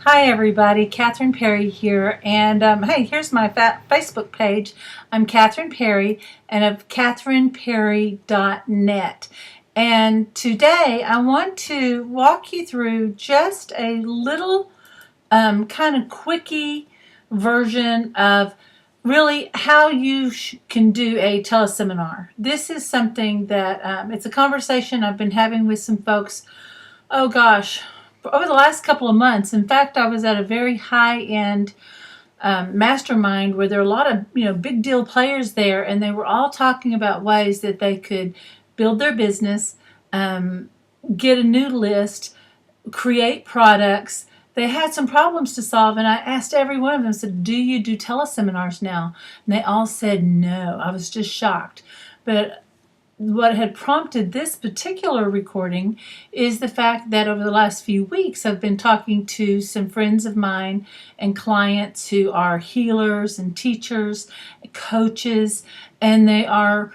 Hi everybody, Kathryn Perry here, and hey, here's my Facebook page. I'm Kathryn Perry, and of kathrynperry.net. And today I want to walk you through just a little kind of quickie version of really how you can do a teleseminar. This is something that it's a conversation I've been having with some folks. Oh gosh, over the last couple of months. In fact, I was at a very high-end mastermind where there are a lot of big deal players there, and they were all talking about ways that they could build their business, get a new list, create products. They had some problems to solve, and I asked every one of them, said, do you do teleseminars now? And they all said no. I was just shocked. But what had prompted this particular recording is the fact that over the last few weeks I've been talking to some friends of mine and clients who are healers and teachers, coaches, and they are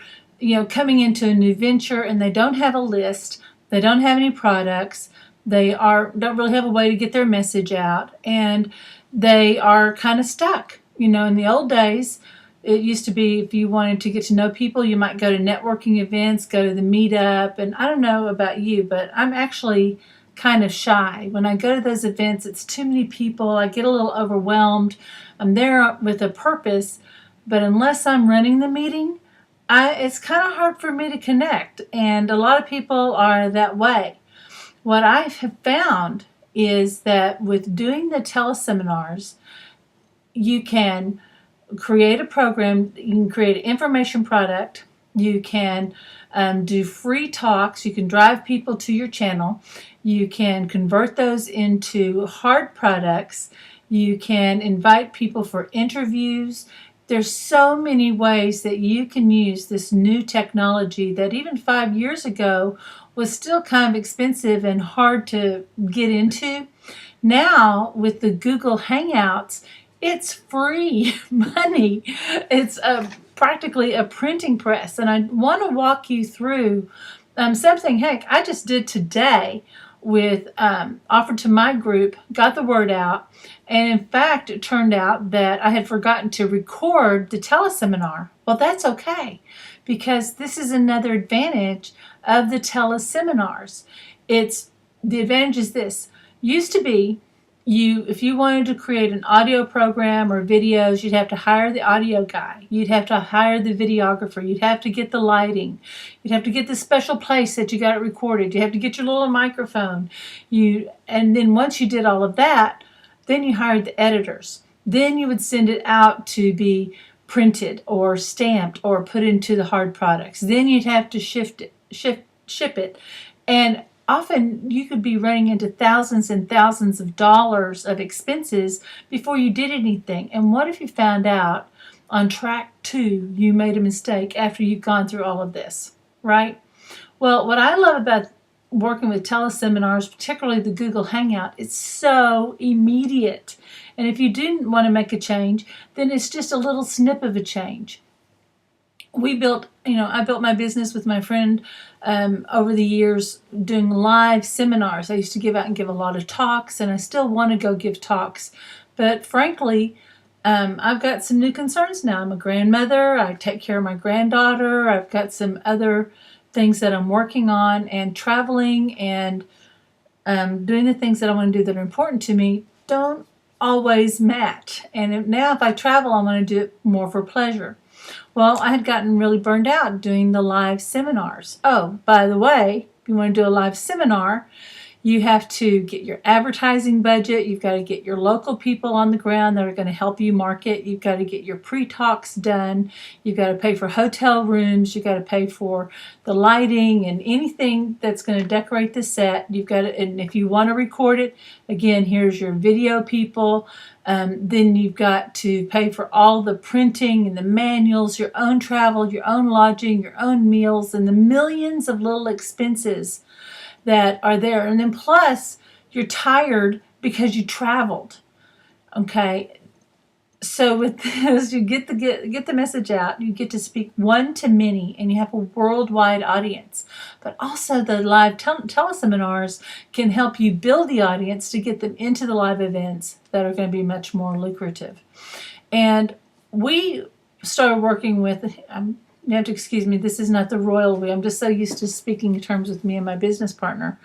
coming into a new venture, and they don't have a list, they don't have any products, they don't really have a way to get their message out, and they are kind of stuck. In the old days, it used to be if you wanted to get to know people, you might go to networking events, go to the meetup. And I don't know about you, but I'm actually kind of shy. When I go to those events, it's too many people. I get a little overwhelmed. I'm there with a purpose, but unless I'm running the meeting, it's kind of hard for me to connect. And a lot of people are that way. What I have found is that with doing the teleseminars, you can create a program, you can create an information product, you can do free talks, you can drive people to your channel, you can convert those into hard products, you can invite people for interviews. There's so many ways that you can use this new technology that even 5 years ago was still kind of expensive and hard to get into. Now, with the Google Hangouts, it's free money. It's practically a printing press. And I want to walk you through something, heck, I just did today with offered to my group, got the word out. And in fact, it turned out that I had forgotten to record the teleseminar. Well, that's okay, because this is another advantage of the teleseminars. The advantage is this. Used to be, if you wanted to create an audio program or videos, you'd have to hire the audio guy. You'd have to hire the videographer. You'd have to get the lighting. You'd have to get the special place that you got it recorded. You have to get your little microphone. And then once you did all of that, then you hired the editors. Then you would send it out to be printed or stamped or put into the hard products. Then you'd have to ship it. And often you could be running into thousands and thousands of dollars of expenses before you did anything. And what if you found out on track 2 you made a mistake after you've gone through all of this, right? Well, what I love about working with teleseminars, particularly the Google Hangout, it's so immediate. And if you didn't want to make a change, then it's just a little snip of a change. I built my business with my friend over the years doing live seminars. I used to give out and give a lot of talks, and I still want to go give talks. But frankly, I've got some new concerns now. I'm a grandmother. I take care of my granddaughter. I've got some other things that I'm working on, and traveling and doing the things that I want to do that are important to me don't always match. And now if I travel, I want to do it more for pleasure. Well, I had gotten really burned out doing the live seminars. Oh, by the way, if you want to do a live seminar, you have to get your advertising budget. You've got to get your local people on the ground that are going to help you market. You've got to get your pre-talks done. You've got to pay for hotel rooms. You've got to pay for the lighting and anything that's going to decorate the set. And if you want to record it, again, here's your video people. Then you've got to pay for all the printing and the manuals, your own travel, your own lodging, your own meals, and the millions of little expenses that are there. And then plus, you're tired because you traveled. Okay? So with this, you get the message out. You get to speak one to many, and you have a worldwide audience. But also, the live teleseminars can help you build the audience to get them into the live events that are going to be much more lucrative. And we started working with. You have to excuse me. This is not the royal way. I'm just so used to speaking in terms with me and my business partner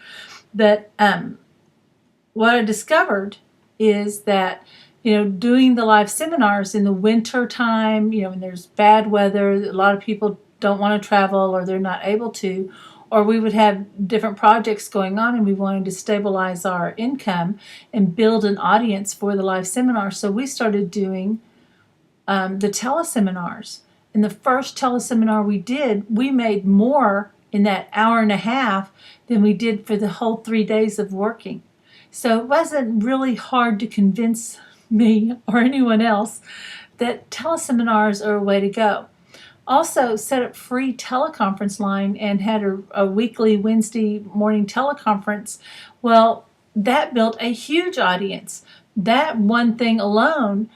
that what I discovered is that doing the live seminars in the winter time, when there's bad weather, a lot of people don't want to travel or they're not able to, or we would have different projects going on and we wanted to stabilize our income and build an audience for the live seminar. So we started doing the teleseminars. In the first teleseminar we did, we made more in that hour and a half than we did for the whole 3 days of working. So it wasn't really hard to convince me or anyone else that teleseminars are a way to go. Also set up free teleconference line and had a weekly Wednesday morning teleconference. Well, that built a huge audience. That one thing alone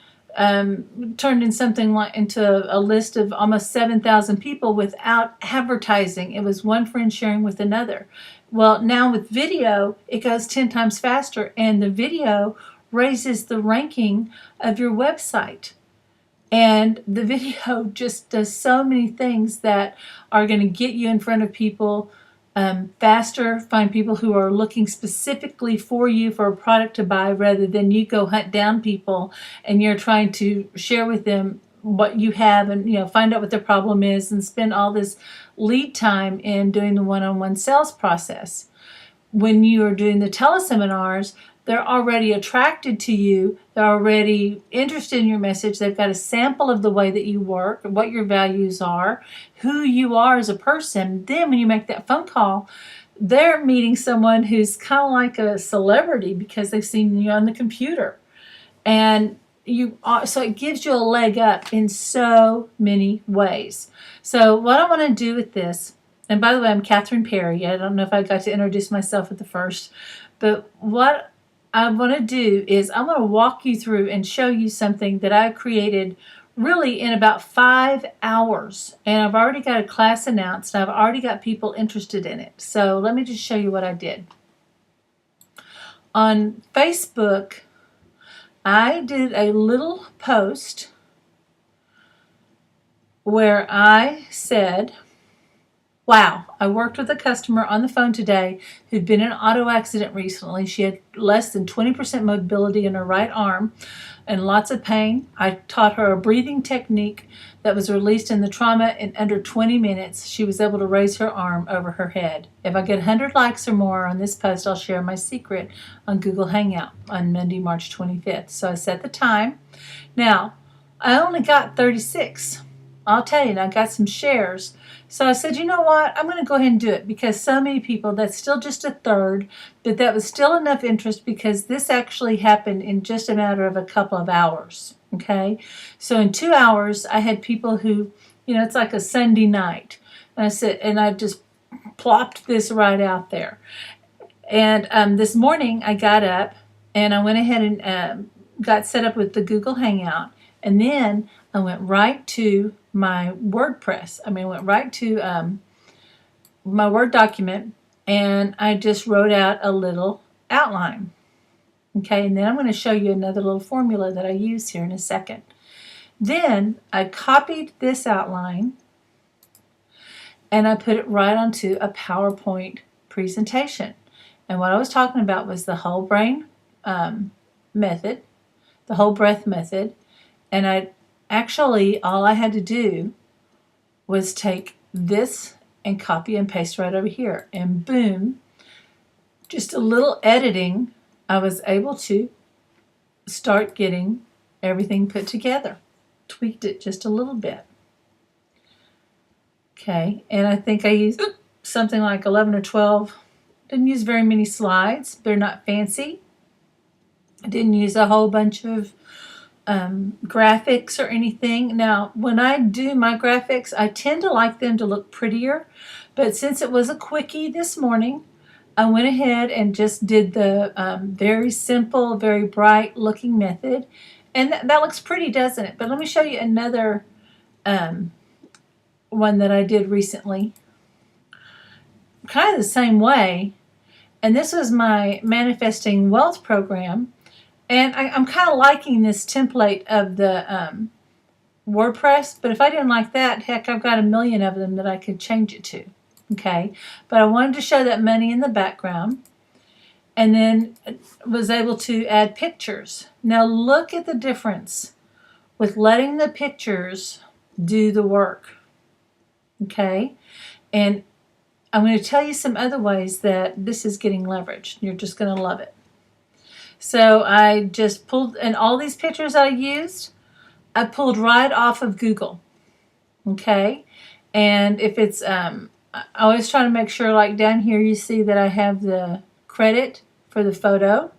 turned into a list of almost 7,000 people without advertising. It was one friend sharing with another. Well, now with video, it goes 10 times faster, and the video raises the ranking of your website. And the video just does so many things that are going to get you in front of people faster, find people who are looking specifically for you for a product to buy rather than you go hunt down people and you're trying to share with them what you have and find out what their problem is and spend all this lead time in doing the one-on-one sales process. When you are doing the teleseminars, they're already attracted to you. They're already interested in your message. They've got a sample of the way that you work, what your values are, who you are as a person. Then when you make that phone call, they're meeting someone who's kind of like a celebrity because they've seen you on the computer. And so it gives you a leg up in so many ways. So what I want to do with this, and by the way, I'm Kathryn Perry. I don't know if I got to introduce myself at the first, but what I want to do is I want to walk you through and show you something that I created really in about 5 hours. And I've already got a class announced. And I've already got people interested in it. So let me just show you what I did. On Facebook, I did a little post where I said, wow, I worked with a customer on the phone today who'd been in an auto accident recently. She had less than 20% mobility in her right arm and lots of pain. I taught her a breathing technique that was released in the trauma in under 20 minutes. She was able to raise her arm over her head. If I get 100 likes or more on this post, I'll share my secret on Google Hangout on Monday, March 25th. So I set the time. Now, I only got 36. I'll tell you, and I got some shares. So I said, you know what? I'm going to go ahead and do it because so many people, that's still just a third, but that was still enough interest because this actually happened in just a matter of a couple of hours. Okay. So in 2 hours, I had people who, it's like a Sunday night. And I said, and I just plopped this right out there. And this morning I got up and I went ahead and got set up with the Google Hangout. And then I went right to my WordPress. I went right to my Word document and I just wrote out a little outline. Okay, and then I'm going to show you another little formula that I use here in a second. Then I copied this outline and I put it right onto a PowerPoint presentation. And what I was talking about was the whole brain method, the whole breath method. And all I had to do was take this and copy and paste right over here. And boom, just a little editing, I was able to start getting everything put together. Tweaked it just a little bit. Okay, and I think I used something like 11 or 12. Didn't use very many slides. They're not fancy. I didn't use a whole bunch of graphics or anything. Now, when I do my graphics, I tend to like them to look prettier, but since it was a quickie this morning, I went ahead and just did the very simple, very bright looking method, And that looks pretty, doesn't it? But let me show you another one that I did recently. Kind of the same way. And this was my Manifesting Wealth program. And I'm kind of liking this template of the WordPress. But if I didn't like that, heck, I've got a million of them that I could change it to. Okay. But I wanted to show that money in the background. And then was able to add pictures. Now look at the difference with letting the pictures do the work. Okay. And I'm going to tell you some other ways that this is getting leveraged. You're just going to love it. So I just pulled, and all these pictures I used, I pulled right off of Google. Okay. And if it's, I always try to make sure, like down here, you see that I have the credit for the photo.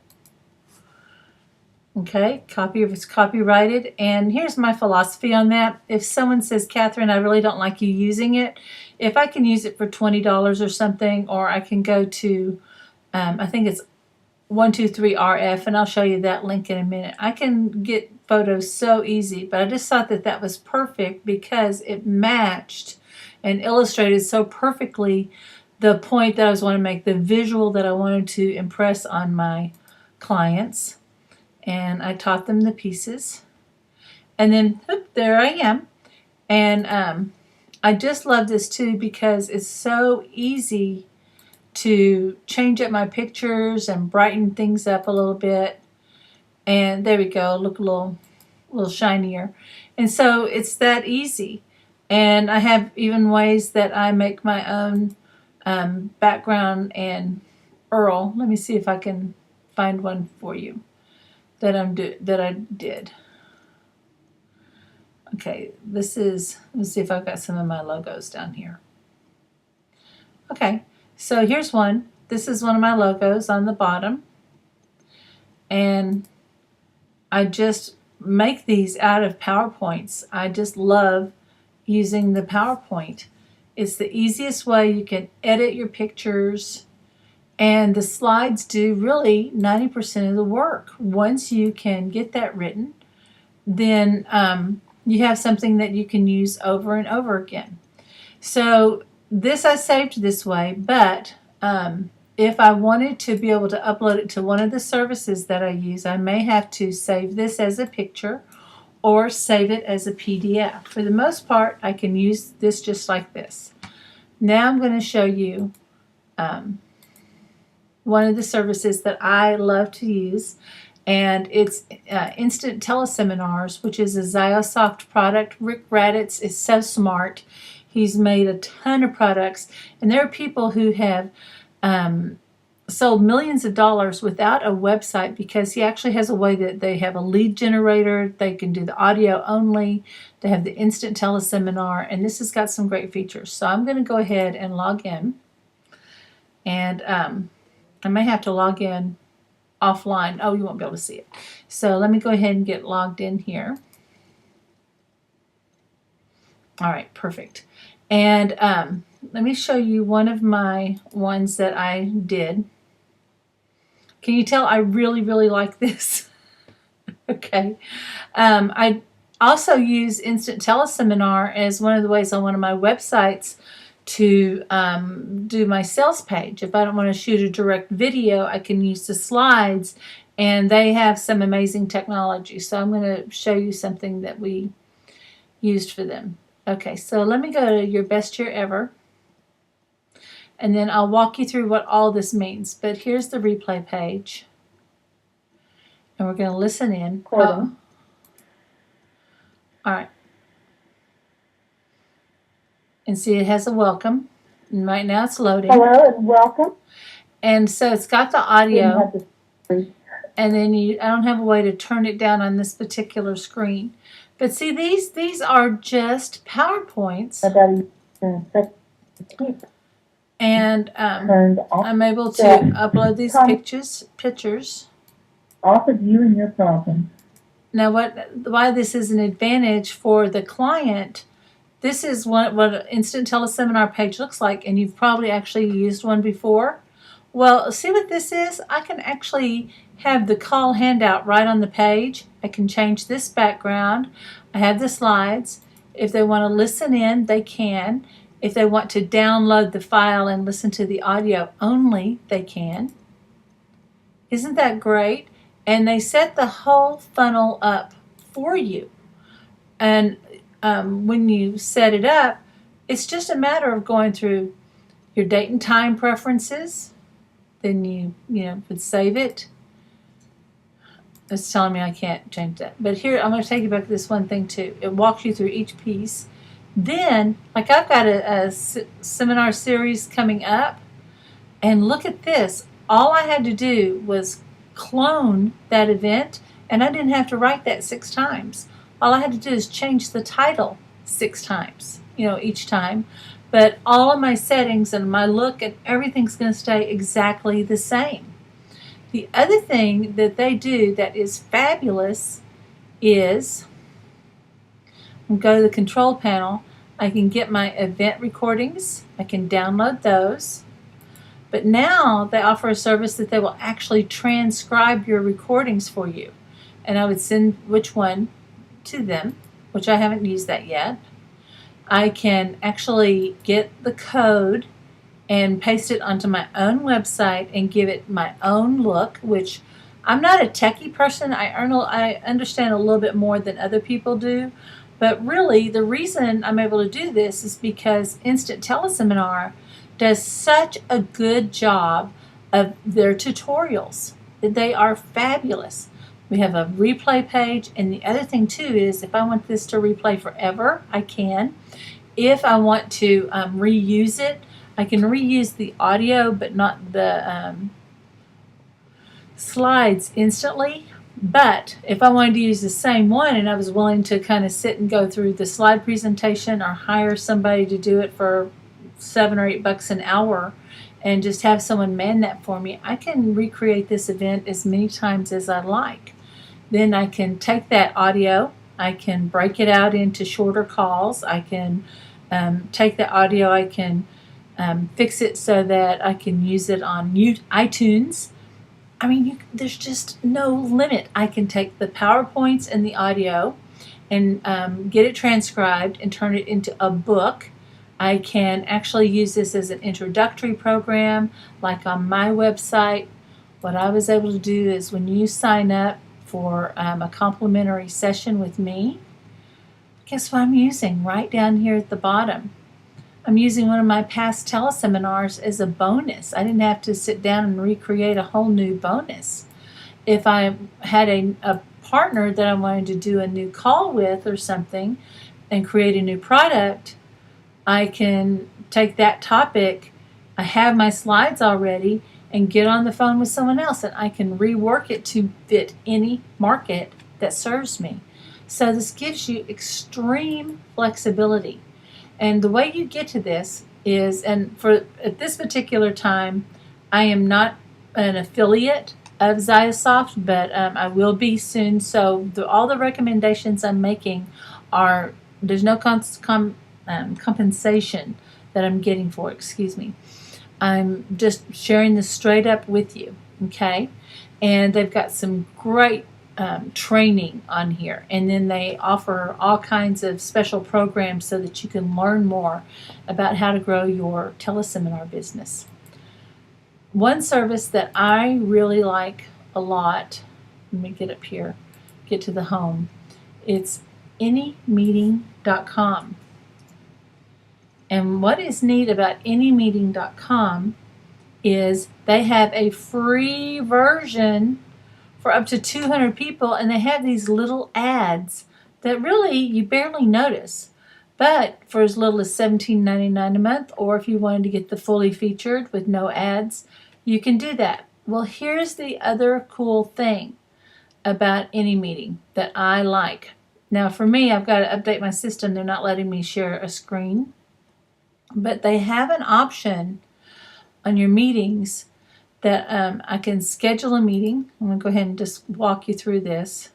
Okay, copy if it's copyrighted. And here's my philosophy on that. If someone says, Kathryn, I really don't like you using it, if I can use it for $20 or something, or I can go to, I think it's 123RF, and I'll show you that link in a minute. I can get photos so easy, but I just thought that that was perfect because it matched and illustrated so perfectly the point that I was wanting to make, the visual that I wanted to impress on my clients. And I taught them the pieces. And then, there I am. And I just love this too because it's so easy to change up my pictures and brighten things up a little bit. And there we go, look a little shinier. And so it's that easy. And I have even ways that I make my own background and Earl. Let me see if I can find one for you that I did. Okay, this is, let's see if I've got some of my logos down here. Okay, so here's one. This is one of my logos on the bottom. And I just make these out of PowerPoints. I just love using the PowerPoint. It's the easiest way you can edit your pictures, and the slides do really 90% of the work. Once you can get that written, then you have something that you can use over and over again. So this I saved this way, but if I wanted to be able to upload it to one of the services that I use, I may have to save this as a picture or save it as a PDF. For the most part, I can use this just like this. Now I'm going to show you one of the services that I love to use, and it's Instant Teleseminars, which is a Ziosoft product. Rick Raditz is so smart. He's made a ton of products, and there are people who have sold millions of dollars without a website because he actually has a way that they have a lead generator. They can do the audio only. They have the Instant Teleseminar, and this has got some great features. So I'm going to go ahead and log in, and I may have to log in offline. Oh, you won't be able to see it. So let me go ahead and get logged in here. All right, perfect. And let me show you one of my ones that I did. Can you tell I really, really like this? Okay. I also use Instant Teleseminar as one of the ways on one of my websites to do my sales page. If I don't want to shoot a direct video, I can use the slides, and they have some amazing technology. So I'm going to show you something that we used for them. Okay, so let me go to your best year ever, and then I'll walk you through what all this means. But here's the replay page, and we're going to listen in. Oh. All right. And see, it has a welcome. And right now it's loading. Hello and welcome. And so it's got the audio. And then I don't have a way to turn it down on this particular screen. But see, these are just PowerPoints. And I'm able to upload these pictures. Off of you and your problem. Now, why this is an advantage for the client, this is what an Instant Teleseminar page looks like, and you've probably actually used one before. Well, see what this is? I can actually have the call handout right on the page, I can change this background. I have the slides. If they want to listen in, they can. If they want to download the file and listen to the audio only, they can. Isn't that great? And they set the whole funnel up for you. And when you set it up, it's just a matter of going through your date and time preferences. Then you would save it. It's telling me I can't change that. But here, I'm going to take you back to this one thing too. It walks you through each piece. Then, like I've got a seminar series coming up, and look at this. All I had to do was clone that event, and I didn't have to write that 6 times. All I had to do is change the title 6 times, each time. But all of my settings and my look and everything's going to stay exactly the same. The other thing that they do that is fabulous is, go to the control panel. I can get my event recordings. I can download those. But now they offer a service that they will actually transcribe your recordings for you. And I would send which one to them, which I haven't used that yet. I can actually get the code and paste it onto my own website and give it my own look, which I'm not a techie person. I understand a little bit more than other people do. But really, the reason I'm able to do this is because Instant Teleseminar does such a good job of their tutorials. They are fabulous. We have a replay page, and the other thing too is if I want this to replay forever, I can. If I want to reuse it, I can reuse the audio but not the slides instantly. But if I wanted to use the same one and I was willing to kind of sit and go through the slide presentation or hire somebody to do it for $7 or $8 an hour and just have someone man that for me, I can recreate this event as many times as I like. Then I can take that audio, I can break it out into shorter calls, I can take the audio, I can fix it so that I can use it on iTunes. I mean, there's just no limit. I can take the PowerPoints and the audio and get it transcribed and turn it into a book. I can actually use this as an introductory program, like on my website. What I was able to do is when you sign up for a complimentary session with me, guess what I'm using right down here at the bottom? I'm using one of my past teleseminars as a bonus. I didn't have to sit down and recreate a whole new bonus. If I had a partner that I wanted to do a new call with or something and create a new product, I can take that topic, I have my slides already, and get on the phone with someone else, and I can rework it to fit any market that serves me. So this gives you extreme flexibility. And the way you get to this is, and for at this particular time, I am not an affiliate of Xiasoft, but I will be soon. So all the recommendations I'm making are, there's no compensation that I'm getting for, excuse me. I'm just sharing this straight up with you, okay? And they've got some great training on here, and then they offer all kinds of special programs so that you can learn more about how to grow your teleseminar business. One service that I really like a lot, let me get up here, get to the home, it's anymeeting.com. And what is neat about anymeeting.com is they have a free version for up to 200 people, and they have these little ads that really you barely notice. But for as little as $17.99 a month, or if you wanted to get the fully featured with no ads, you can do that. Well, here's the other cool thing about AnyMeeting that I like. Now for me, I've got to update my system. They're not letting me share a screen. But they have an option on your meetings that I can schedule a meeting. I'm going to go ahead and just walk you through this.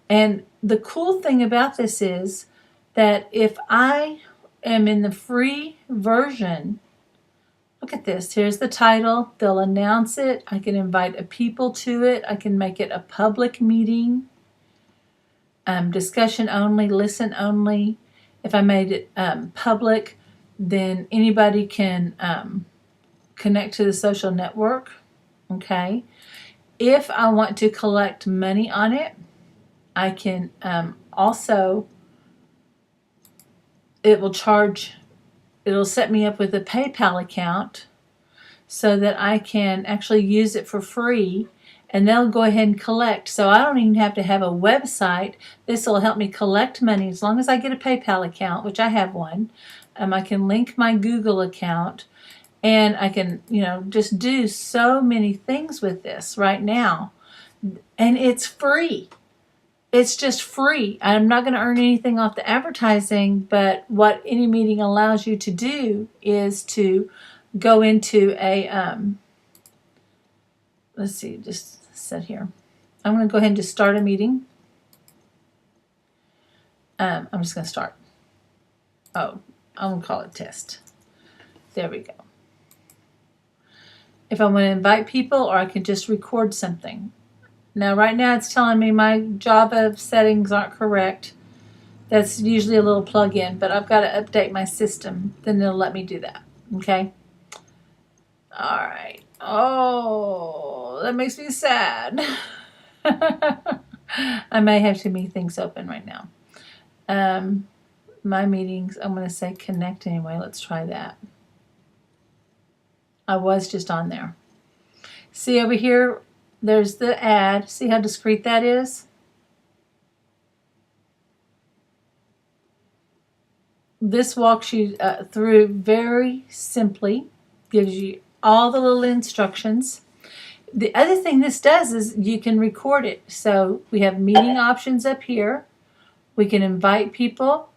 And the cool thing about this is that if I am in the free version, look at this. Here's the title. They'll announce it. I can invite people to it. I can make it a public meeting. discussion only, listen only. If I made it public, then anybody can connect to the social network. Okay. If I want to collect money on it, I can also, it'll set me up with a PayPal account so that I can actually use it for free, and they'll go ahead and collect. So I don't even have to have a website. This will help me collect money as long as I get a PayPal account, which I have one. I can link my Google account, and I can, just do so many things with this right now. And it's free. It's just free. I'm not going to earn anything off the advertising, but what any meeting allows you to do is to go into a, let's see, just set here. I'm going to go ahead and just start a meeting. I'm just going to start. Oh, I'm going to call it test. There we go. If I want to invite people, or I can just record something. Now, right now it's telling me my Java settings aren't correct. That's usually a little plug-in, but I've got to update my system. Then it'll let me do that. Okay? All right. Oh, that makes me sad. I may have too many things open right now. My meetings, I'm going to say connect anyway. Let's try that. I was just on there. See over here, there's the ad. See how discreet that is? This walks you through very simply, gives you all the little instructions. The other thing this does is you can record it. So we have meeting options up here. We can invite people.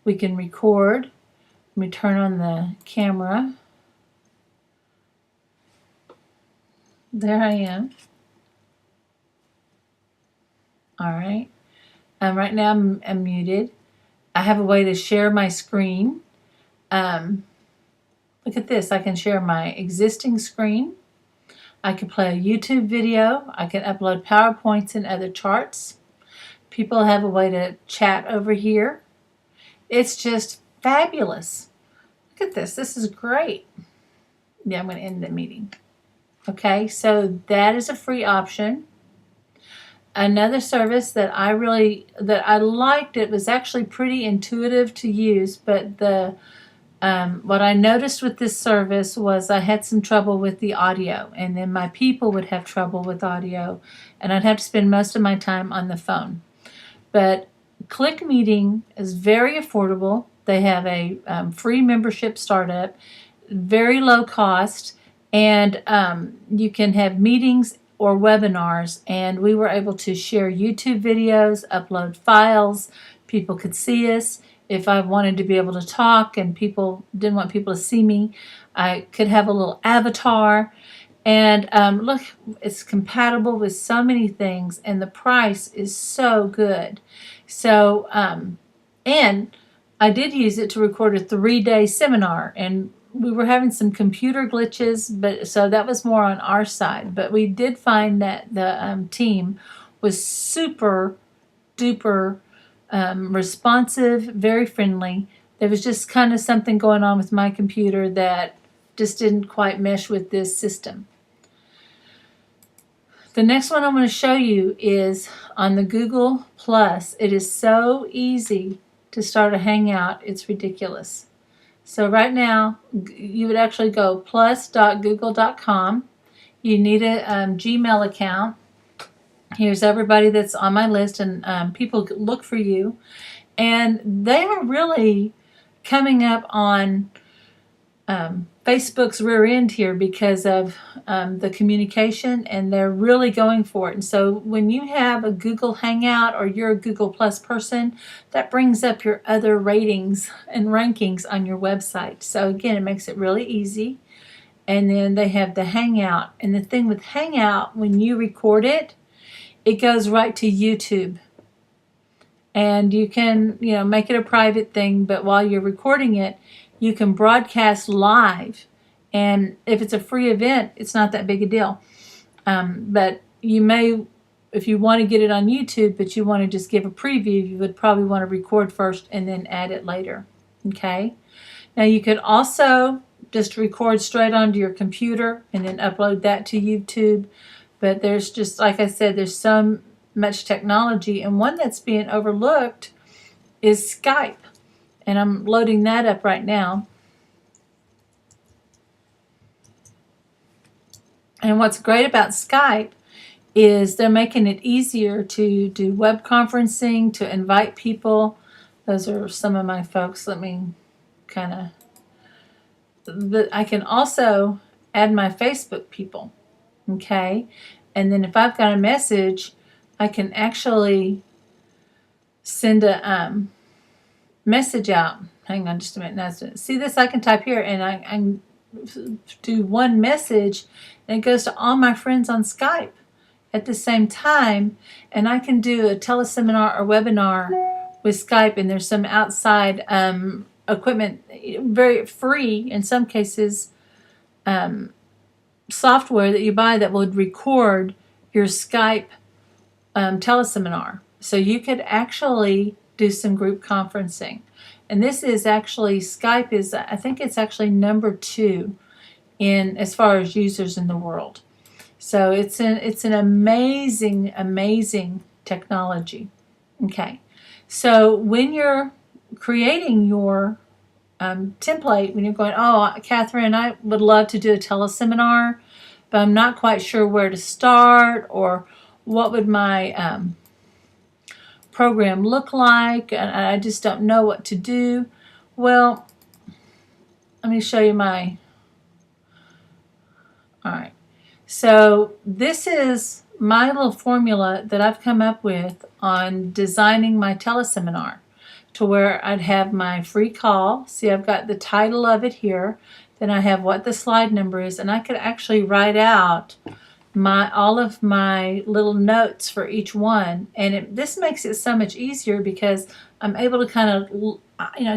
We can record. Let me turn on the camera. There I am. All right. Right now I'm muted. I have a way to share my screen. Look at this. I can share my existing screen. I can play a YouTube video. I can upload PowerPoints and other charts. People have a way to chat over here. It's just fabulous. Look at this. This is great. Yeah, I'm going to end the meeting. Okay, so that is a free option. Another service that I liked, it was actually pretty intuitive to use, but what I noticed with this service was I had some trouble with the audio, and then my people would have trouble with audio, and I'd have to spend most of my time on the phone. But Click Meeting is very affordable. They have a free membership startup, very low cost, and you can have meetings or webinars, and we were able to share YouTube videos, upload files. People could see us. If I wanted to be able to talk and people didn't want people to see me, I could have a little avatar. And look, it's compatible with so many things, and the price is so good. So, and I did use it to record a 3-day seminar, and we were having some computer glitches, but so that was more on our side. But we did find that the team was super duper responsive, very friendly. There was just kind of something going on with my computer that just didn't quite mesh with this system. The next one I'm going to show you is on the Google Plus. It is so easy to start a Hangout. It's ridiculous. So right now, you would actually go plus.google.com. You need a Gmail account. Here's everybody that's on my list, and people look for you. And they are really coming up on Facebook's rear end here because of the communication, and they're really going for it. And so when you have a Google Hangout or you're a Google Plus person, that brings up your other ratings and rankings on your website. So again, it makes it really easy. And then they have the Hangout. And the thing with Hangout, when you record it, it goes right to YouTube. And you can, make it a private thing, but while you're recording it, you can broadcast live. And if it's a free event, it's not that big a deal. But you may if you want to get it on YouTube, but you want to just give a preview, you would probably want to record first and then add it later. Okay. Now you could also just record straight onto your computer and then upload that to YouTube. But there's just, like I said, there's so much technology, and one that's being overlooked is Skype. And I'm loading that up right now. And what's great about Skype is they're making it easier to do web conferencing, to invite people. Those are some of my folks. Let me kind of, I can also add my Facebook people. Okay. And then if I've got a message, I can actually send a message out. Hang on just a minute. Now, see this? I can type here and I do one message and it goes to all my friends on Skype at the same time. And I can do a teleseminar or webinar with Skype, and there's some outside equipment, very free in some cases, software that you buy that would record your Skype teleseminar. So you could actually do some group conferencing. And this is actually, Skype is, I think it's actually number 2 in as far as users in the world. So it's an amazing, amazing technology. Okay. So when you're creating your template, when you're going, oh, Kathryn, I would love to do a teleseminar, but I'm not quite sure where to start, or what would my program look like, and I just don't know what to do. Well, let me show you my, all right. So this is my little formula that I've come up with on designing my teleseminar, to where I'd have my free call. See, I've got the title of it here. Then I have what the slide number is, and I could actually write out all of my little notes for each one. And this makes it so much easier because I'm able to kind of,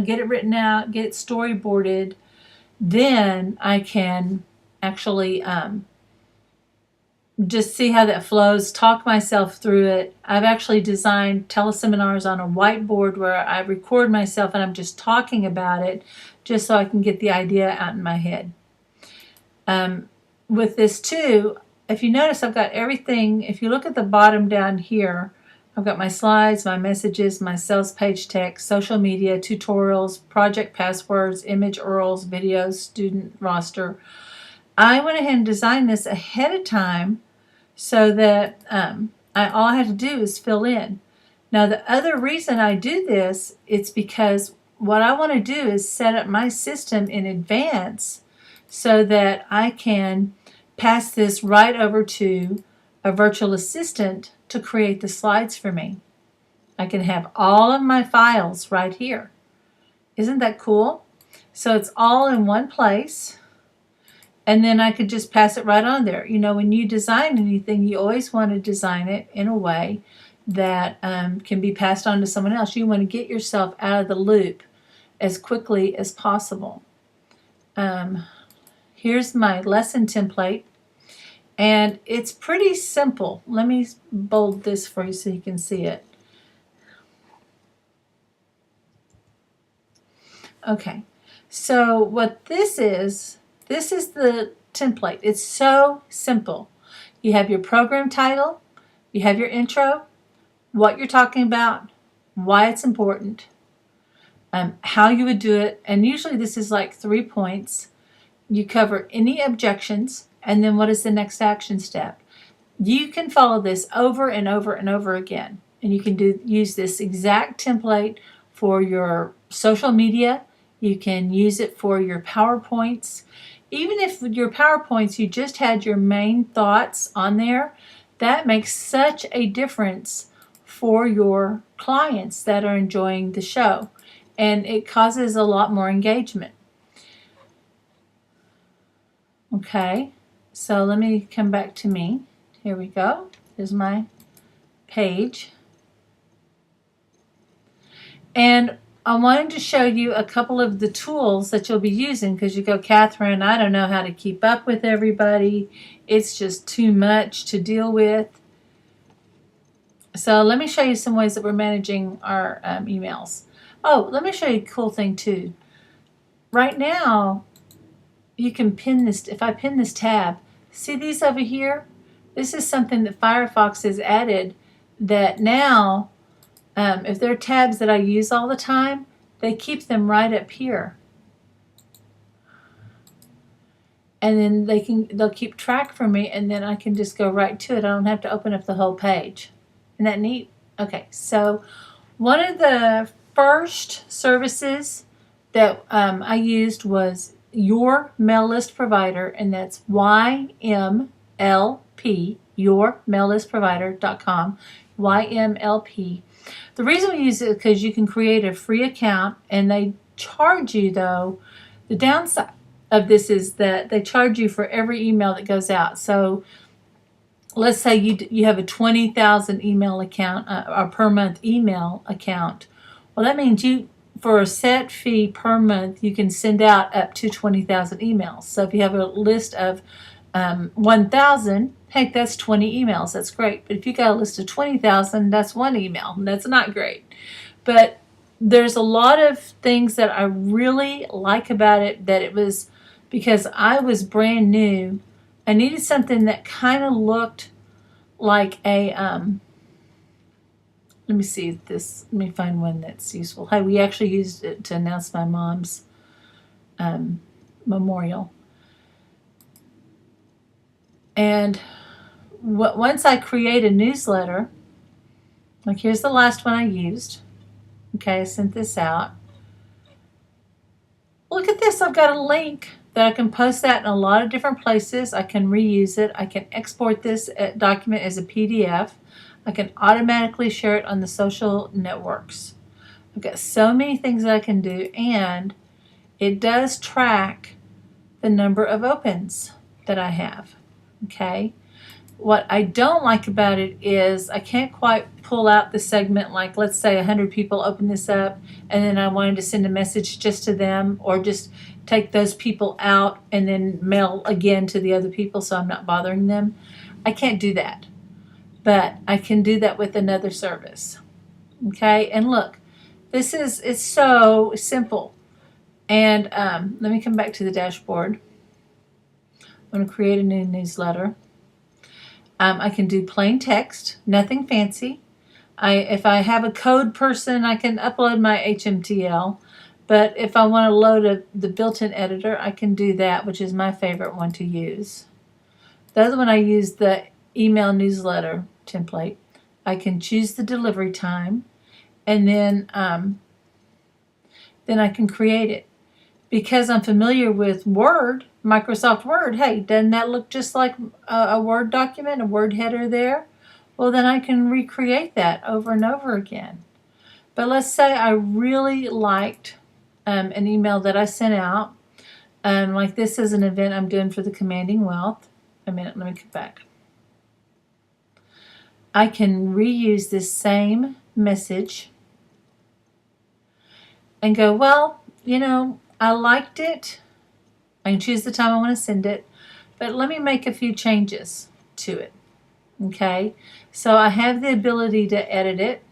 get it written out, get it storyboarded. Then I can actually just see how that flows, talk myself through it. I've actually designed teleseminars on a whiteboard where I record myself and I'm just talking about it, just so I can get the idea out in my head. With this too, if you notice, I've got everything. If you look at the bottom down here, I've got my slides, my messages, my sales page text, social media, tutorials, project passwords, image URLs, videos, student roster. I went ahead and designed this ahead of time so that all I had to do is fill in. Now, the other reason I do this, it's because what I want to do is set up my system in advance so that I can pass this right over to a virtual assistant to create the slides for me. I can have all of my files right here. Isn't that cool? So it's all in one place. And then I could just pass it right on there. You know, when you design anything, you always want to design it in a way that can be passed on to someone else. You want to get yourself out of the loop as quickly as possible. Here's my lesson template. And it's pretty simple. Let me bold this for you so you can see it. Okay, so what this is the template. It's so simple. You have your program title, you have your intro, what you're talking about, why it's important, how you would do it, and usually this is like 3 points. You cover any objections, and then what is the next action step? You can follow this over and over and over again, and you can use this exact template for your social media. You can use it for your PowerPoints. Even if your PowerPoints, you just had your main thoughts on there, that makes such a difference for your clients that are enjoying the show, and it causes a lot more engagement. Okay, so let me come back to me. Here we go. Here's my page. And I wanted to show you a couple of the tools that you'll be using, because you go, Kathryn, I don't know how to keep up with everybody. It's just too much to deal with. So let me show you some ways that we're managing our emails. Oh, let me show you a cool thing too. Right now, you can pin this. If I pin this tab, see these over here? This is something that Firefox has added that now, if they're tabs that I use all the time, they keep them right up here. And then they'll keep track for me, and then I can just go right to it. I don't have to open up the whole page. Isn't that neat? Okay, so one of the first services that I used was Your Mail List Provider, and that's YMLP, yourmaillistprovider.com, YMLP. The reason we use it is because you can create a free account, and they charge you, though. The downside of this is that they charge you for every email that goes out. So let's say you have a 20,000 email account or per month email account. Well, that means for a set fee per month, you can send out up to 20,000 emails. So if you have a list of 1,000, heck, that's 20 emails. That's great. But if you got a list of 20,000, that's one email. That's not great. But there's a lot of things that I really like about it, that it was because I was brand new. I needed something that kind of looked like a, let me see this, let me find one that's useful. Hey, we actually used it to announce my mom's memorial. And once I create a newsletter, like here's the last one I used. Okay, I sent this out. Look at this, I've got a link that I can post that in a lot of different places. I can reuse it. I can export this document as a PDF. I can automatically share it on the social networks. I've got so many things that I can do, and it does track the number of opens that I have. Okay. What I don't like about it is I can't quite pull out the segment, like let's say 100 people open this up and then I wanted to send a message just to them, or just take those people out and then mail again to the other people so I'm not bothering them. I can't do that, but I can do that with another service. Okay, and look, it's so simple. And let me come back to the dashboard. I'm going to create a new newsletter. I can do plain text, nothing fancy. If I have a code person, I can upload my HTML. But if I want to load the built-in editor, I can do that, which is my favorite one to use. The other one I use the email newsletter template. I can choose the delivery time, and then I can create it. Because I'm familiar with Word, Microsoft Word, hey, doesn't that look just like a Word document, a Word header there? Well, then I can recreate that over and over again. But let's say I really liked an email that I sent out. Like this is an event I'm doing for the Commanding Wealth. A minute, let me get back. I can reuse this same message and go, well, I liked it. I can choose the time I want to send it, but let me make a few changes to it. Okay, so I have the ability to edit it.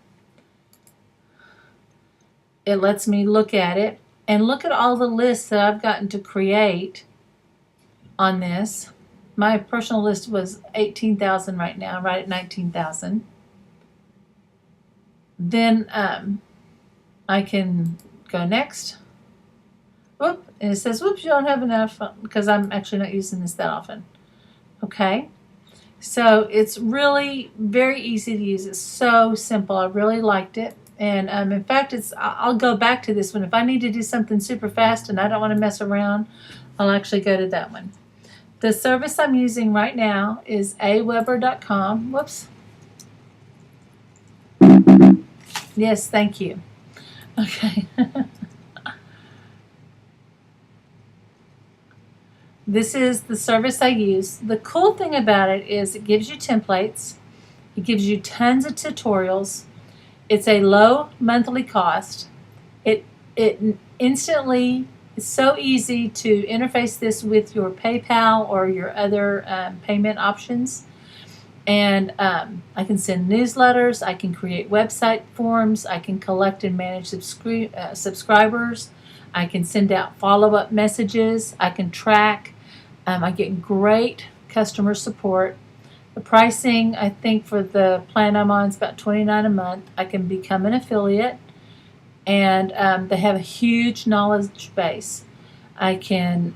It lets me look at it and look at all the lists that I've gotten to create on this. My personal list was 18,000 right now, right at 19,000. Then I can go next. Whoop, and it says, whoops, you don't have enough, because I'm actually not using this that often. Okay, so it's really very easy to use. It's so simple. I really liked it. And in fact, I'll go back to this one. If I need to do something super fast and I don't want to mess around, I'll actually go to that one. The service I'm using right now is aweber.com. Whoops. Yes, thank you. Okay. This is the service I use. The cool thing about it is it gives you templates. It gives you tons of tutorials. It's a low monthly cost. It instantly, it's so easy to interface this with your PayPal or your other payment options. And I can send newsletters. I can create website forms. I can collect and manage subscribers. I can send out follow-up messages. I can track. I get great customer support. The pricing, I think, for the plan I'm on is about $29 a month. I can become an affiliate, and they have a huge knowledge base. I can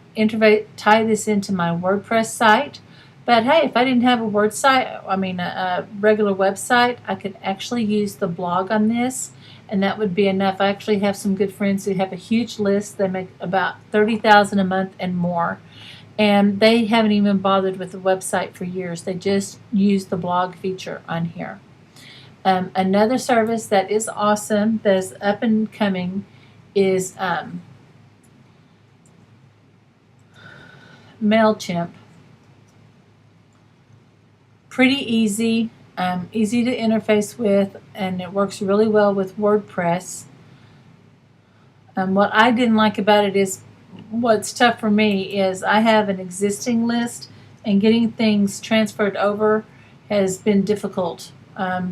tie this into my WordPress site. But hey, if I didn't have a regular website, I could actually use the blog on this, and that would be enough. I actually have some good friends who have a huge list. They make about $30,000 a month and more, and they haven't even bothered with the website for years. They just use the blog feature on here. Another service that is awesome, that's up and coming, is MailChimp. Pretty easy, easy to interface with, and it works really well with WordPress. What I didn't like about it is, what's tough for me is I have an existing list, and getting things transferred over has been difficult,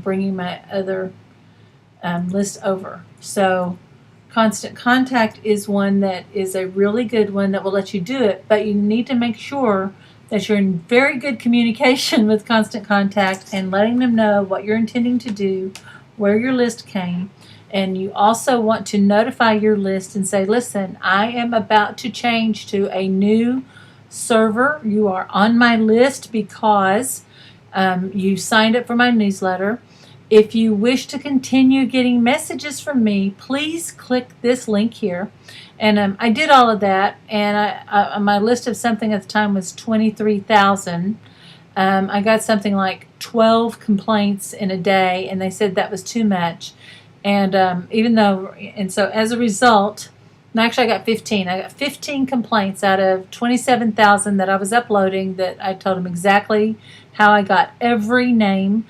bringing my other list over. So Constant Contact is one that is a really good one that will let you do it, but you need to make sure that you're in very good communication with Constant Contact and letting them know what you're intending to do, where your list came. And you also want to notify your list and say, listen, I am about to change to a new server. You are on my list because you signed up for my newsletter. If you wish to continue getting messages from me, please click this link here. And I did all of that, and my list of something at the time was 23,000. I got something like 12 complaints in a day, and they said that was too much. And so as a result, and actually I got 15. I got 15 complaints out of 27,000 that I was uploading, that I told them exactly how I got every name.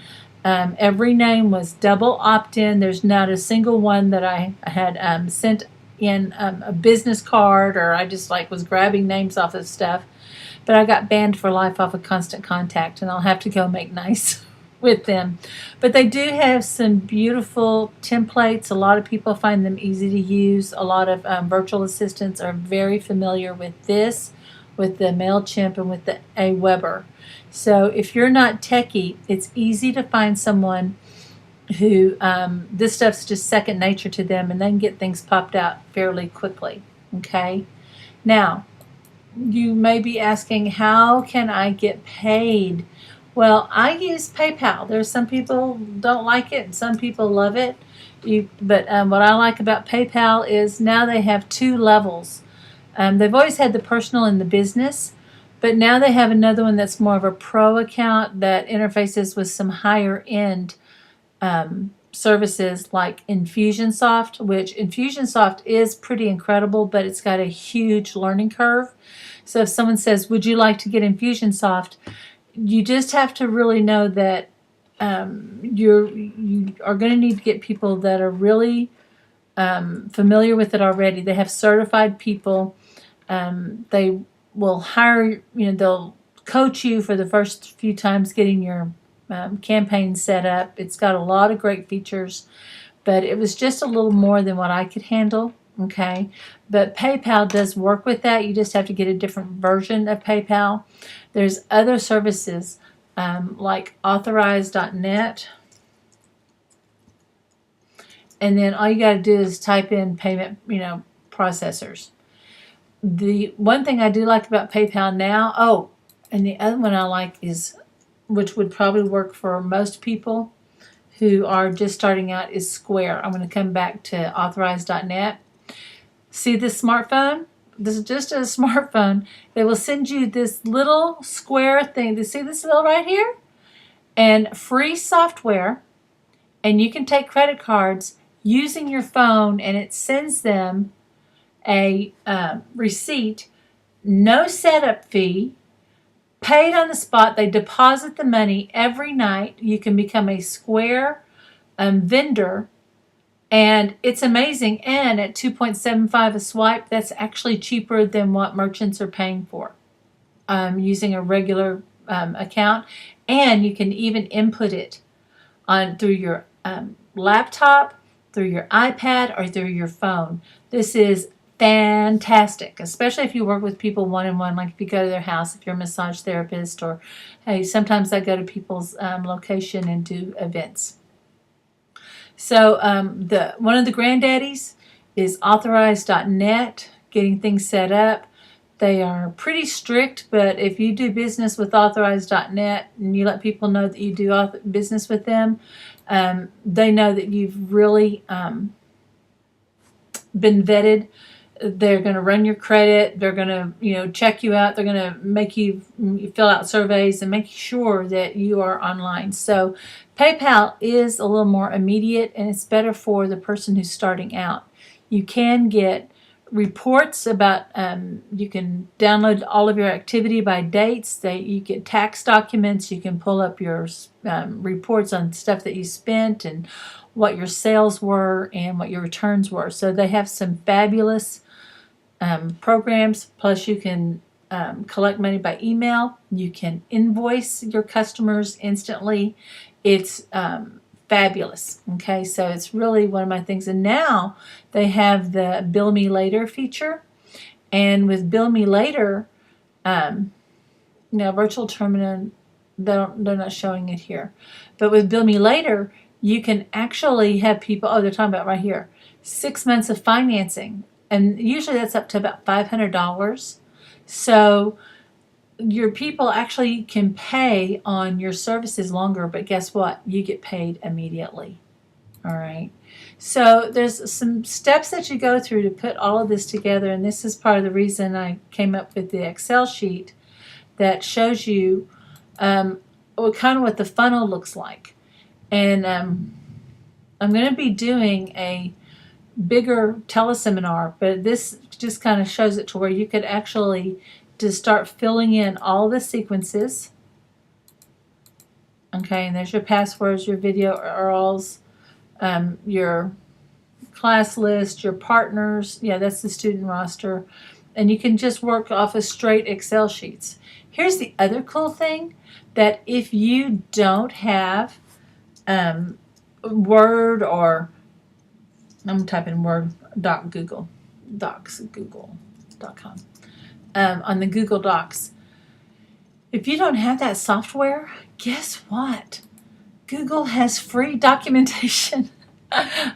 Every name was double opt-in. There's not a single one that I had sent in a business card, or I just was grabbing names off of stuff. But I got banned for life off of Constant Contact, and I'll have to go make nice with them. But they do have some beautiful templates. A lot of people find them easy to use. A lot of virtual assistants are very familiar with this, with the MailChimp and with the Aweber. So if you're not techie, it's easy to find someone who this stuff's just second nature to them, and they can get things popped out fairly quickly. Okay? Now, you may be asking, how can I get paid? Well, I use PayPal. There's some people don't like it, and some people love it. But what I like about PayPal is now they have two levels. They've always had the personal and the business, but now they have another one that's more of a pro account that interfaces with some higher end services like Infusionsoft, which Infusionsoft is pretty incredible, but it's got a huge learning curve. So if someone says, would you like to get Infusionsoft, you just have to really know that you are going to need to get people that are really familiar with it already. They have certified people. They will hire, they'll coach you for the first few times getting your campaign set up. It's got a lot of great features, but it was just a little more than what I could handle. Okay, but PayPal does work with that. You just have to get a different version of PayPal. There's other services like authorize.net, and then all you got to do is type in payment, processors. The one thing I do like about PayPal now, and the other one I like is, which would probably work for most people who are just starting out, is Square. I'm going to come back to authorize.net. See this smartphone? This is just a smartphone. They will send you this little square thing. See this little right here? And free software. And you can take credit cards using your phone, and it sends them a receipt. No setup fee. Paid on the spot. They deposit the money every night. You can become a Square vendor. And it's amazing. And at $2.75 a swipe, that's actually cheaper than what merchants are paying for using a regular account. And you can even input it through your laptop, through your iPad, or through your phone. This is fantastic, especially if you work with people one-on-one, like if you go to their house, if you're a massage therapist, or hey, sometimes I go to people's location and do events. So one of the granddaddies is authorize.net, getting things set up. They are pretty strict, but if you do business with authorize.net and you let people know that you do business with them, they know that you've really been vetted. They're going to run your credit. They're going to, check you out. They're going to make you fill out surveys and make sure that you are online. So PayPal is a little more immediate, and it's better for the person who's starting out. You can get reports about, you can download all of your activity by dates. You get tax documents. You can pull up your reports on stuff that you spent and what your sales were and what your returns were. So they have some fabulous programs. Plus, you can collect money by email. You can invoice your customers instantly. It's fabulous. Okay, so it's really one of my things. And now they have the Bill Me Later feature. And with Bill Me Later, virtual terminal, they're not showing it here. But with Bill Me Later, you can actually have people, they're talking about right here, 6 months of financing. And usually that's up to about $500. So your people actually can pay on your services longer, but guess what? You get paid immediately. All right. So there's some steps that you go through to put all of this together, and this is part of the reason I came up with the Excel sheet that shows you kind of what the funnel looks like. And I'm going to be doing a bigger teleseminar, but this just kind of shows it to where you could actually just start filling in all the sequences. Okay, and there's your passwords, your video URLs, your class list, your partners. Yeah, that's the student roster. And you can just work off of straight Excel sheets. Here's the other cool thing, that if you don't have Word, or I'm typing Word Google Docs, google.com, on the Google Docs. If you don't have that software, guess what? Google has free documentation.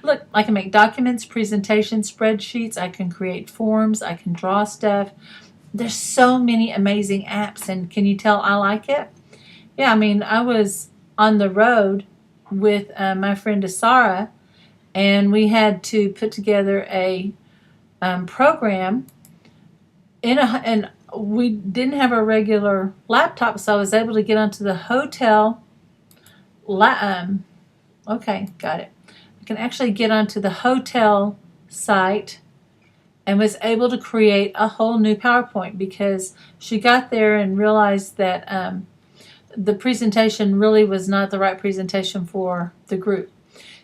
Look, I can make documents, presentations, spreadsheets. I can create forms. I can draw stuff. There's so many amazing apps, and can you tell I like it? Yeah, I mean, I was on the road with my friend Asara, and we had to put together a program and we didn't have a regular laptop, so I was able to get onto the hotel. Okay, got it. I can actually get onto the hotel site and was able to create a whole new PowerPoint, because she got there and realized that the presentation really was not the right presentation for the group.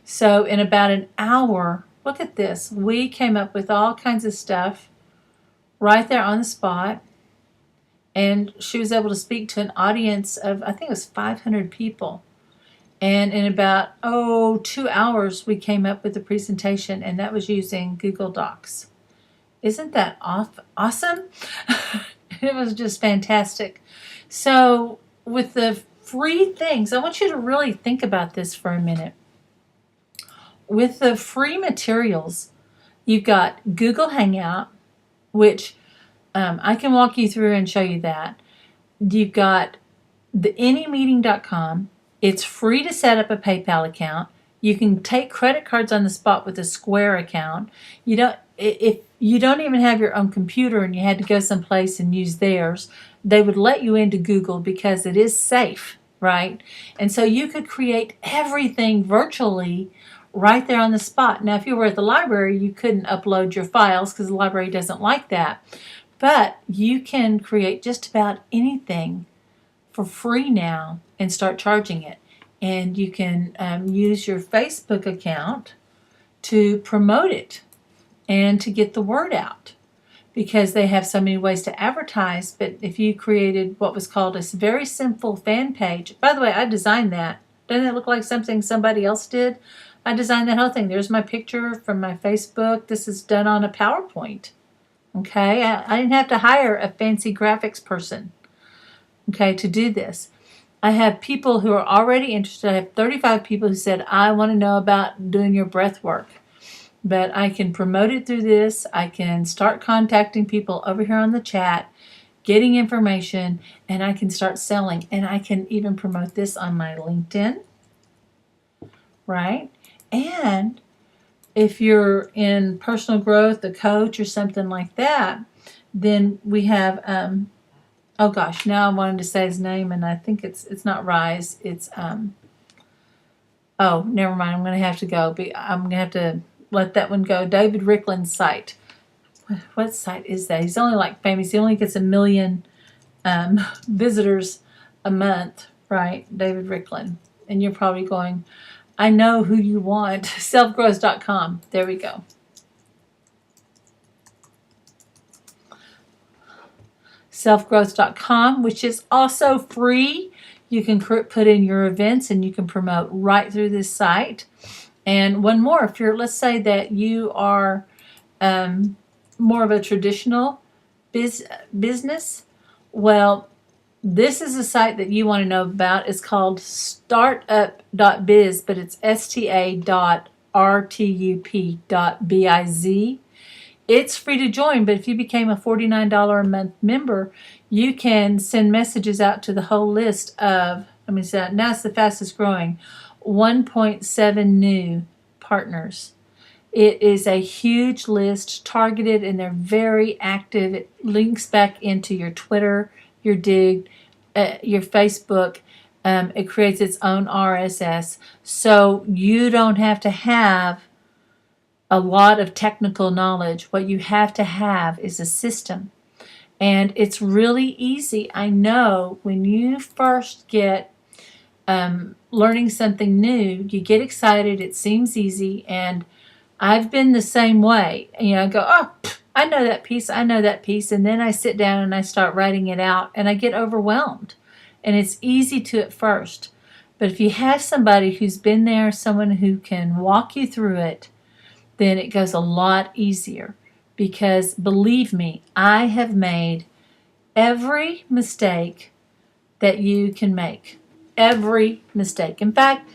So in about an hour, look at this, we came up with all kinds of stuff right there on the spot. And she was able to speak to an audience of, I think it was 500 people. And in about, 2 hours, we came up with a presentation, and that was using Google Docs. Isn't that awesome? It was just fantastic. So with the free things, I want you to really think about this for a minute. With the free materials, you've got Google Hangout, which I can walk you through and show you that. You've got the anymeeting.com. It's free to set up a PayPal account. You can take credit cards on the spot with a Square account. If you don't even have your own computer and you had to go someplace and use theirs, they would let you into Google because it is safe, right? And so you could create everything virtually right there on the spot. Now, if you were at the library, you couldn't upload your files because the library doesn't like that. But you can create just about anything for free now and start charging it. And you can use your Facebook account to promote it and to get the word out. because they have so many ways to advertise. But if you created what was called a very simple fan page, by the way, I designed that. Doesn't it look like something somebody else did? I designed that whole thing. There's my picture from my Facebook. This is done on a PowerPoint. Okay, I didn't have to hire a fancy graphics person, okay, to do this. I have people who are already interested. I have 35 people who said, I want to know about doing your breath work. But I can promote it through this. I can start contacting people over here on the chat, getting information, and I can start selling. And I can even promote this on my LinkedIn, right? And if you're in personal growth, a coach or something like that, then we have, oh gosh, now I wanted to say his name, and I think it's not Rise. It's, oh, never mind. I'm going to have to go. I'm going to have to let that one go. David Rickland's site. What site is that? He's only like famous. He only gets 1 million visitors a month, right? David Rickland. And you're probably going, I know who you want. Selfgrowth.com. There we go. Selfgrowth.com, which is also free. You can put in your events and you can promote right through this site. And one more, if you're, let's say that you are more of a traditional business, well, this is a site that you want to know about. It's called startup.biz, but it's sta.rtup.biz. It's free to join, but if you became a $49 a month member, you can send messages out to the whole list of, let me say, now it's the fastest growing, 1.7 new partners. It is a huge list, targeted, and they're very active. It links back into your Twitter, your Dig, your Facebook. It creates its own RSS. So you don't have to have a lot of technical knowledge. What you have to have is a system. And it's really easy. I know when you first get learning something new, you get excited, it seems easy, and I've been the same way. I go, oh, I know that piece, and then I sit down and I start writing it out, and I get overwhelmed. And it's easy to at first. But if you have somebody who's been there, someone who can walk you through it, then it goes a lot easier. Because believe me, I have made every mistake that you can make. Every mistake. In fact,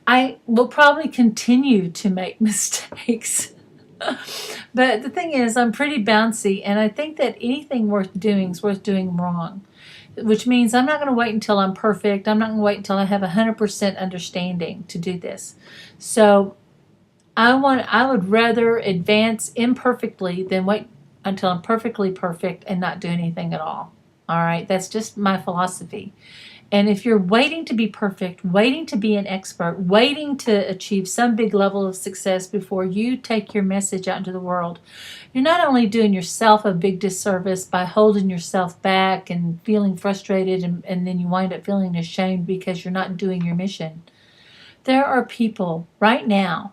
I will probably continue to make mistakes. But the thing is, I'm pretty bouncy, and I think that anything worth doing is worth doing wrong. Which means I'm not going to wait until I'm perfect. I'm not going to wait until I have 100% understanding to do this. So I would rather advance imperfectly than wait until I'm perfectly perfect and not do anything at all. All right, that's just my philosophy. And if you're waiting to be perfect, waiting to be an expert, waiting to achieve some big level of success before you take your message out into the world, you're not only doing yourself a big disservice by holding yourself back and feeling frustrated, and then you wind up feeling ashamed because you're not doing your mission. There are people right now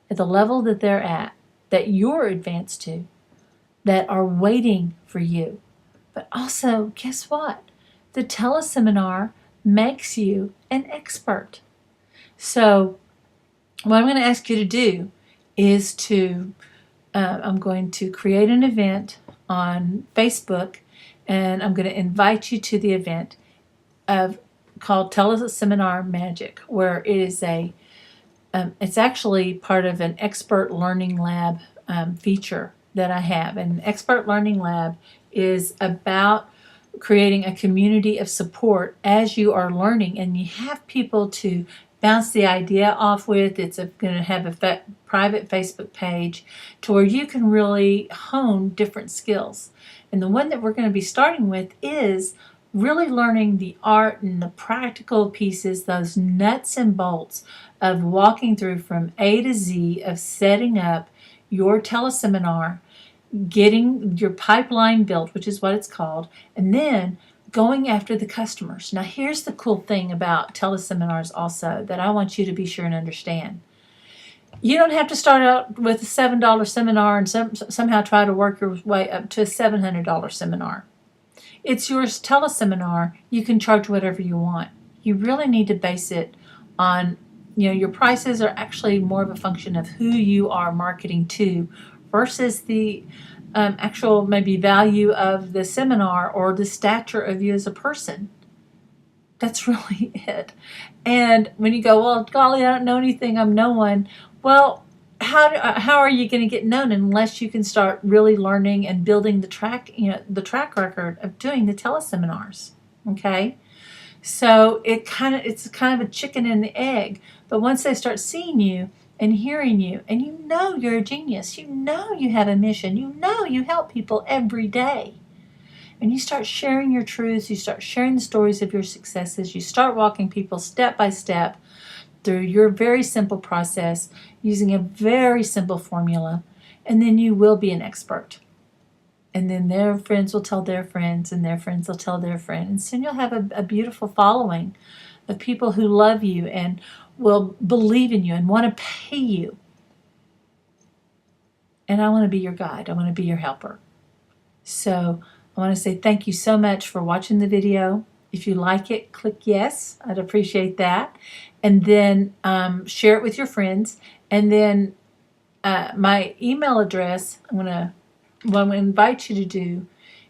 at the level that they're at, that you're advanced to, that are waiting for you. But also, guess what? The teleseminar makes you an expert. So what I'm going to ask you to do is I'm going to create an event on Facebook, and I'm going to invite you to the event called Teleseminar Magic, where it is it's actually part of an Expert Learning Lab feature that I have. And Expert Learning Lab is about creating a community of support as you are learning, and you have people to bounce the idea off with. It's going to have a private Facebook page to where you can really hone different skills. And the one that we're going to be starting with is really learning the art and the practical pieces, those nuts and bolts of walking through from A to Z of setting up your teleseminar, getting your pipeline built, which is what it's called, and then going after the customers. Now, here's the cool thing about teleseminars also that I want you to be sure and understand. You don't have to start out with a $7 seminar and somehow try to work your way up to a $700 seminar. It's your teleseminar. You can charge whatever you want. You really need to base it on, your prices are actually more of a function of who you are marketing to versus the actual maybe value of the seminar or the stature of you as a person. That's really it. And when you go, well, golly, I don't know anything, I'm no one. Well, how are you going to get known unless you can start really learning and building the track record of doing the teleseminars? Okay, so it's kind of a chicken and the egg. But once they start seeing you and hearing you, and you're a genius, you have a mission, you help people every day. And you start sharing your truths, you start sharing the stories of your successes, you start walking people step by step through your very simple process using a very simple formula, and then you will be an expert. And then their friends will tell their friends, and their friends will tell their friends. And soon you'll have a beautiful following of people who love you and will believe in you and want to pay you. And I want to be your guide. I want to be your helper. So I want to say thank you so much for watching the video. If you like it, click yes. I'd appreciate that. And then share it with your friends. And then my email address, what I invite you to do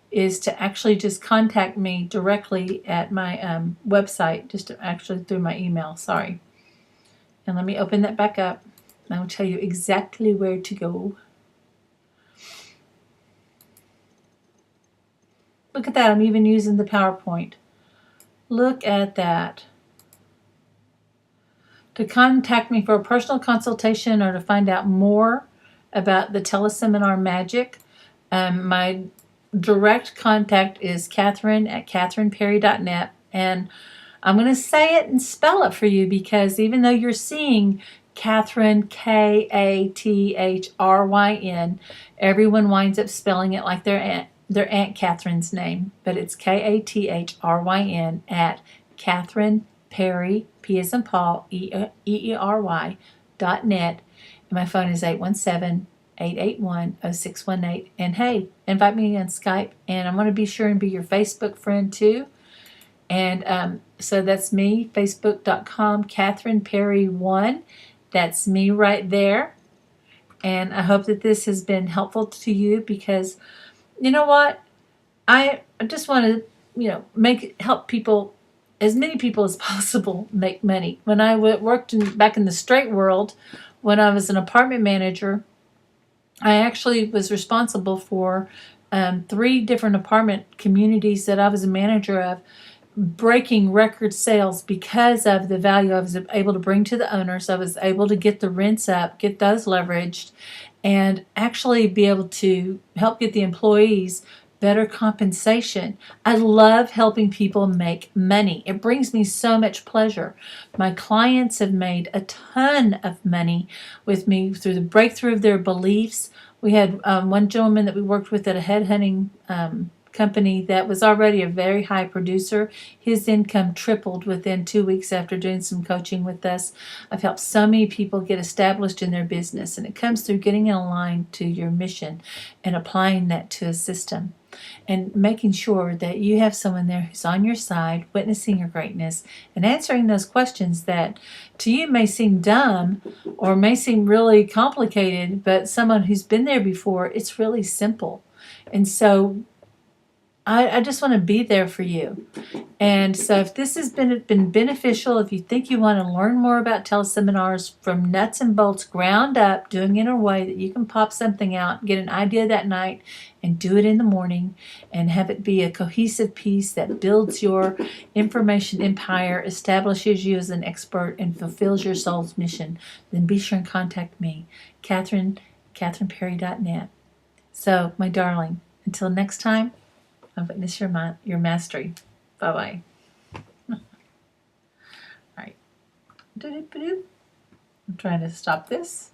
is to actually just contact me directly at my website, just actually through my email. Sorry. And let me open that back up. And I will tell you exactly where to go. Look at that. I'm even using the PowerPoint. Look at that. To contact me for a personal consultation or to find out more about the teleseminar magic, my direct contact is Kathryn at kathrynperry.net. And I'm going to say it and spell it for you because even though you're seeing Kathryn, Kathryn, everyone winds up spelling it like their Aunt Kathryn's name, but it's Kathryn at Kathryn Perry, P as in Paul, EERY.net. And my phone is 817-881-0618. And hey, invite me on Skype, and I'm going to be sure and be your Facebook friend too. And so that's me, facebook.com, Kathryn Perry 1. That's me right there. And I hope that this has been helpful to you because you know what? I just want to, help people, as many people as possible, make money. When I worked back in the straight world, when I was an apartment manager, I actually was responsible for 3 different apartment communities that I was a manager of, breaking record sales because of the value I was able to bring to the owners. I was able to get the rents up, get those leveraged, and actually be able to help get the employees better compensation. I love helping people make money. It brings me so much pleasure. My clients have made a ton of money with me through the breakthrough of their beliefs. We had one gentleman that we worked with at a headhunting company that was already a very high producer. His income tripled within 2 weeks after doing some coaching with us. I've helped so many people get established in their business, and it comes through getting aligned to your mission and applying that to a system and making sure that you have someone there who's on your side, witnessing your greatness and answering those questions that to you may seem dumb or may seem really complicated, but someone who's been there before, it's really simple. And so I just want to be there for you. And so if this has been beneficial, if you think you want to learn more about teleseminars from nuts and bolts, ground up, doing it in a way that you can pop something out, get an idea that night, and do it in the morning, and have it be a cohesive piece that builds your information empire, establishes you as an expert, and fulfills your soul's mission, then be sure and contact me, Kathryn, kathrynperry.net. So, my darling, until next time, I witness your mastery. Bye-bye. All right. I'm trying to stop this.